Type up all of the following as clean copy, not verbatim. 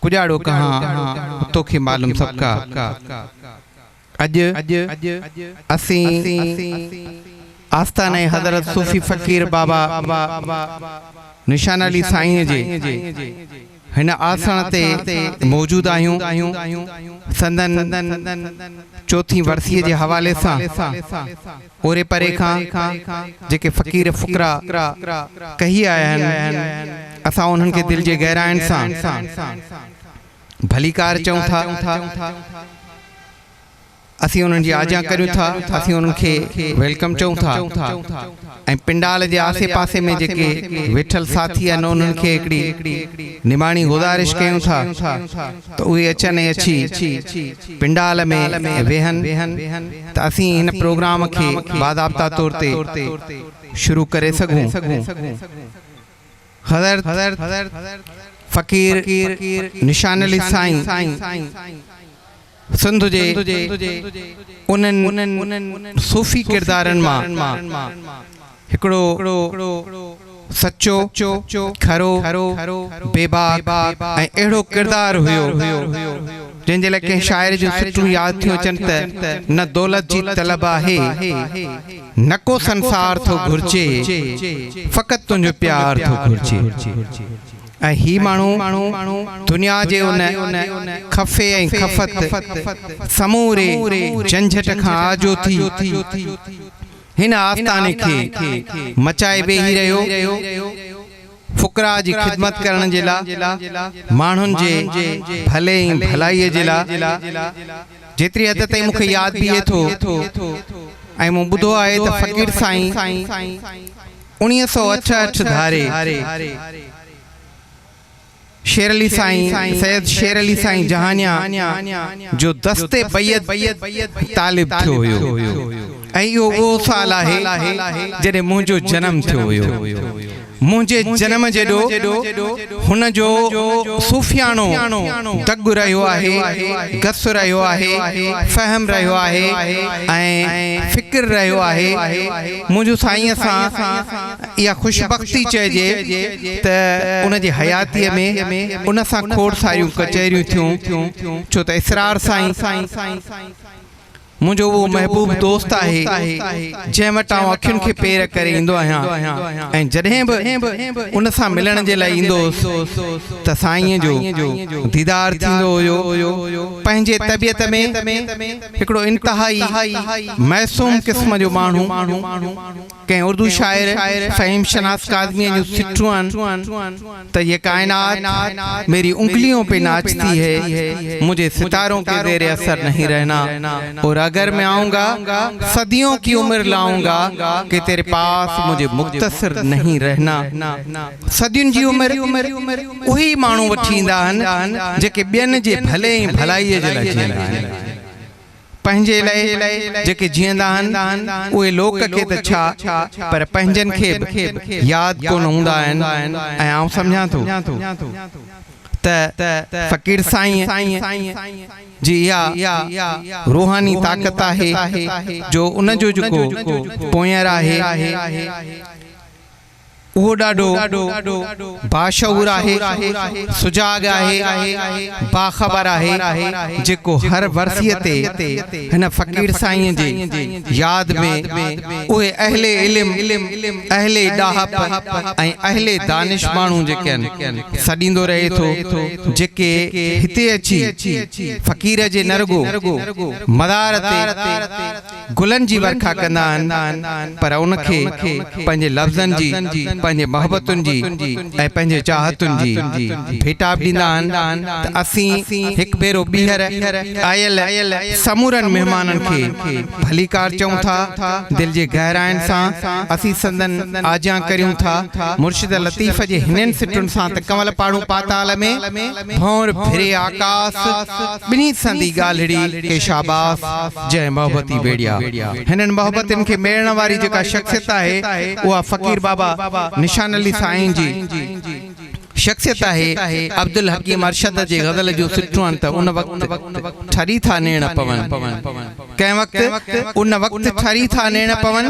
कुजाड़ो कहाँ तोखे मालूम सबका अज असी आस्थाने हज़रत सूफी फ़कीर बाबा निशान अली साईं जे हिन आसन ते मौजूद आहियूं संदन चौथी वर्सीअ जे हवाले सां ओरे परे खां जेके फ़कीर फ़ुकरा कही आया आहिनि असां उन्हनि खे दिल जे गहराइनि सां भलीकार चऊं था असी उन्हनि जी आजा करूं था असी उन्हनि खे वेलकम चऊं था ऐं पिंडाल जे आसे पासे में जेके वेठल साथी आहिनि उन्हनि खे हिकिड़ी निमाणी गुज़ारिश कयूं था त उहे अचनि अची पिंडाल में वेहनि त असीं हिन प्रोग्राम खे बाज़ाब्ता तौर ते शुरू करे सघूं। हज़रत फ़कीर निशान अली साईं सिंध जे उन्हनि सूफ़ी किरदारनि मां हिकिड़ो सच्चो खरो बेबाक ऐं अहिड़ो किरदारु हुयो जंहिंजे लाइ कंहिं शाइर जूं सिटूं यादि थियूं अचनि त न दौलत जी तलब आहे न को संसार थो घुरिजे फ़क़ति तुंहिंजो प्यार थो घुरिजे। ऐं ही माण्हू दुनिया जे उन खफ़े ऐं खफ़त समूरे झंझट खां आजो थी हिन आस्थाने खे मचाए वेही रहियो फ़ुकरा जी ख़िदमत करण जे लाइ माण्हुनि जे भले ऐं भलाईअ जे लाइ जेतिरी हद ताईं मूंखे यादि बीहे थो ऐं मूं ॿुधो आहे त फ़कीर साईं 1968 धारे शेर अली साईं सैयद शेर अली साईं जहानिया जो दस्ते बैयत तालिब थियो हुयो ऐं इहो उहो साल आहे जॾहिं मुंहिंजो जनम थियो हुयो। मुझे जन्म जेडो हुन जो सूफियानो दग रहियो आहे गस रहियो आहे फहम रहियो आहे ऐं फ़िक्र रहियो आहे। मुझो साईं सां इहा खुशबख्ती चइजे त उन जी हयातीअ में उन सां खोड़ सारियूं कचहरियूं थियूं छो त इसरार साईं मुझो वो महबूब दोस्त आहे जंहिं वटि आउं अखियुनि खे पेर करे ईंदो आहियां ऐं जॾहिं बि उन सां मिलण जे लाइ ईंदो त साईं जो दीदार थींदो हुयो। पंहिंजे तबियत में हिकिड़ो इंतहाई मासूम क़िस्म जो माण्हू कंहिं उर्दू शाइर फ़हीम शनास काज़मी जूं सिटूं आहिनि त ये कायनात मेरी उंगलियों पे नाचती है मुझे सितारों के ज़ेरे असर नहीं रहना और अगर मैं आऊंगा सदियों की उम्र लाऊंगा कि तेरे पास मुझे मुख्तसर नहीं रहना। सदियुनि जी उम्र उही माण्हू वठी ईंदा आहिनि जेके ॿियनि जे भले ऐं भलाईअ जे लाइ जीअंदा आहिनि पंहिंजे लाइ जेके जीअंदा आहिनि उहे लोक खे त छा पर पंहिंजनि खे यादि कोन हूंदा आहिनि। ऐं आउं सम्झां थो त फ़कीर साईं जी इहा रूहानी ताक़त आहे जो उन जो जेको पोयर आहे वो ॾाढो बाशऊर आहे सुजाग आहे बाख़बर आहे जेको हर वर्सीअ ते हिन फ़कीर साईं जे यादि में उहे अहले इल्म अहले ॾाहप ऐं अहले दानिश माण्हू जेके आहिनि सॾींदो रहे थो जेके हिते अची फ़कीर जे नरगो मदार ते गुलनि जी वर्खा कंदा आहिनि पर उनखे पंहिंजे लफ़्ज़नि जी पंहिंजे मोहब्बतुनि जी ऐं पंहिंजे चाहतुनि जी भेटा ॾींदा आहिनि त असीं हिकु भेरो ॿीहर आयल समूरनि महिमाननि खे भलीकार चऊं था दिलि जे गहराइनि सां असीं संदन आजा करियूं था मुर्शिद लतीफ़ जे हिननि सिटुनि सां त कंवल पाड़ू पाताल में भौर फिरे आकाश ॿिन्ही संदी ॻाल्हिड़ी के शाबाश जय मोहब्बती बेड़िया। हिननि मोहब्बतनि खे मेड़ण वारी जेका शख़्सियत आहे उहा फ़कीर बाबा निशान अली साईं जी शख्सियत है। अब्दुल हकीम अरशद जे गज़ल जो सिटूं त उन वक़्तु ठरी था नेण पवन कंहिं वक़्तु उन वक़्तु छरी था नेण पवन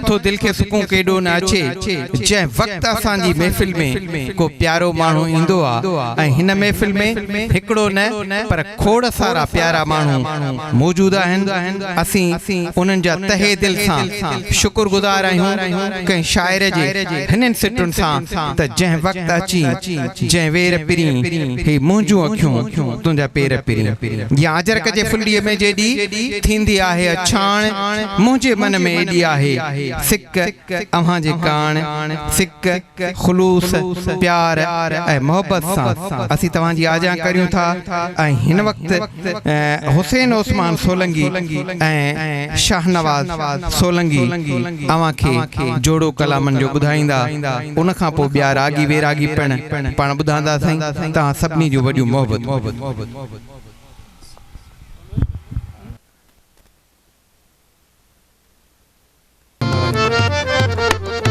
तो दिल के सुकून केॾो न अचे जंहिं वक़्तु असांजी महफ़िल में को प्यारो माण्हू ईंदो आहे ऐं हिन महफ़िल में हिकिड़ो न पर खोड़ सारा प्यारा माण्हू मौजूद आहिनि। असीं उन्हनि जा तहे दिल सां शुक्रगुज़ार आहियूं कंहिं शाइर जे हिननि सिटुनि सां त जंहिं वक़्तु अची जंहिं वेर पिरी हे मुंहिंजूं अखियूं तुंहिंजा पेर पिरी या अजरक जे फुल्लीअ में जेॾी थींदी आहे अछाण मुंहिंजे मन में एॾी आहे सिक अव्हां जे कान सिक ख़ुलूस प्यार ऐं मोहब्बत सां असीं तव्हांजी आजा करियूं था। ऐं हिन वक़्तु हुसैन ओस्मान सोलंगी ऐं शाहनवाज़ सोलंगी अव्हां खे जोड़ो कलामनि जो ॿुधाईंदा उन खां पोइ ॿिया रागी वेरागी पाण ॿुधाईंदासीं। तव्हां सभिनी जूं वॾियूं मोहबत।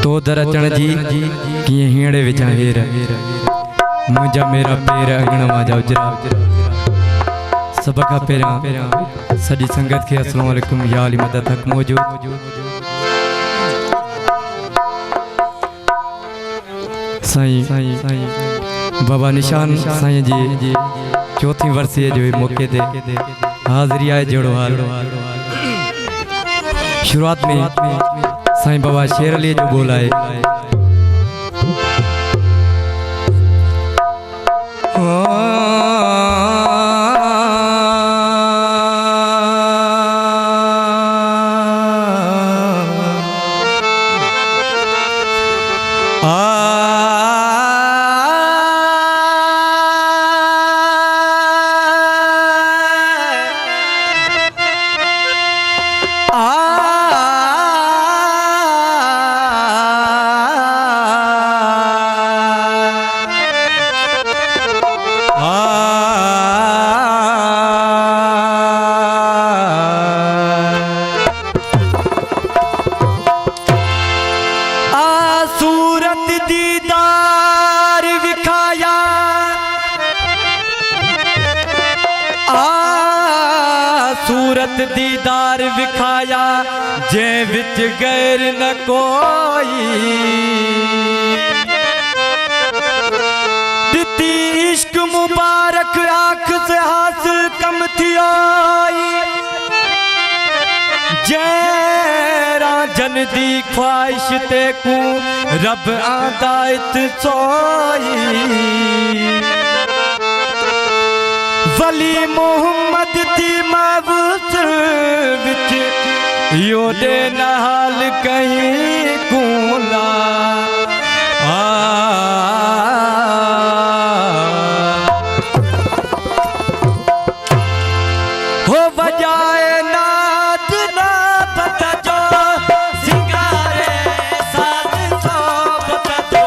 तो दर अचण जी कीअं हींअर विझां हेर मुंहिंजा मेरा पेर अगण मां उजरा। सभ खां पहिरियां सॼी संगत खे अस्सलाम वालेकुम या अली मदद हक़ मौजूद। साईं बाबा निशान साईं जी चौथी वर्सीअ जो मौके ते हाज़िरी आहे। जहिड़ो हाल शुरुआत में साईं बाबा शेर अली जो बोलाए सूरत दीदार विखाया जे विच गैर न कोई दिती इश्क मुबारक आँख से हासिल कम थियो जैरा जन दी ख्वाहिश ते को रब आदायत सोई वली मोहम्मद दी मावूस विच यो दे नहाल कहीं कूला हो बजाए नाद ना पता जो सिंगारे साथ सो पता जो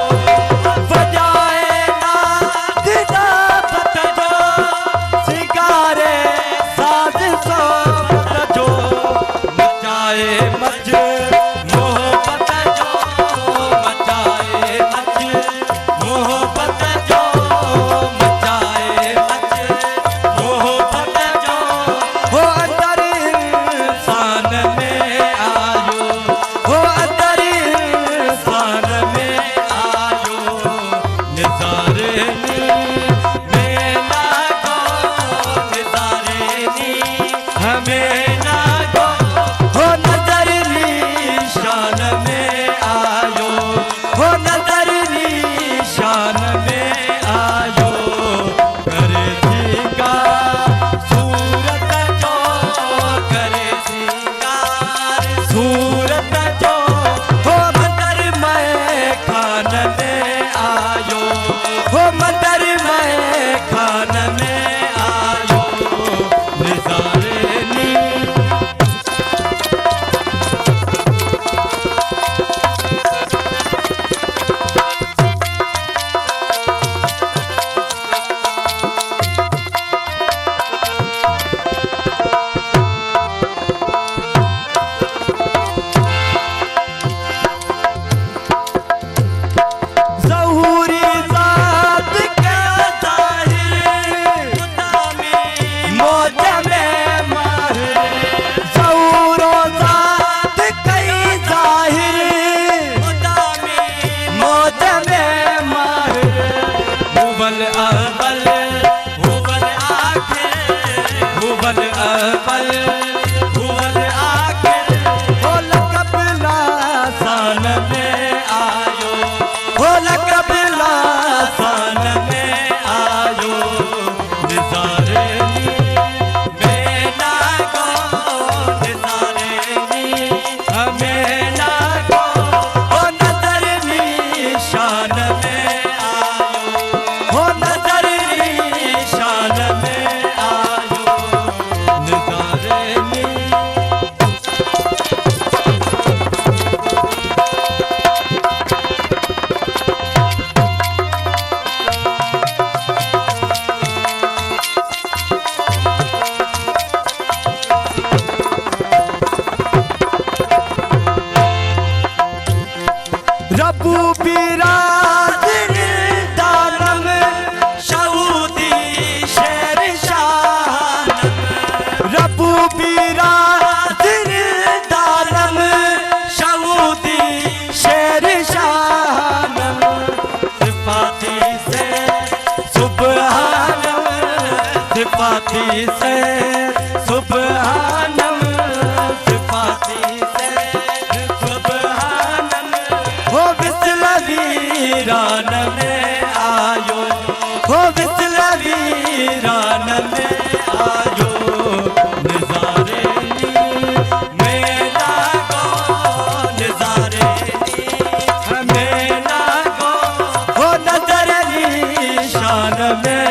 बजाए नाद ना पता जो सिंगारे साथ सो पता जो मचाए मच मोहब्बत जो मचाए मच मोहब्बत जो मचाए मच मोहब्बत जो हो अंदर इंसान में आयो हो अंदर इंसान में आयो निजारे में ना गो निजारे नी हमें ना गो हो नजर निशान में आयो हो नजर निशान में आयो करे सिंगार सूरत जो करे सिंगार सूरत जो हो मंदर में खान में आयो हो मंदर में खान में आयो निजारे नी ज़हूरी ज़ात के दा अव्वल हुवल आखिर हुवल अव्वल हुवल आखिर हो लकबला सान में आयो हो लकबला सान में आयो निजारे में ना गो निजारे हमें ना गो हो नजर निशान में आयो हो नजर निशान में आयो निजारे रबू बिराज दानम सऊदी शेर शानम रबू बिराज दानम सऊदी शेर शानम सिफाती से सुबहानम सिफाती से सुबहानम सिफाती से सुबहानम हो बिस्लवीरान में आयो हो बिस्लवीरान में आयो निजारे में ना गो निजारे में ना गो हो नजर निशान में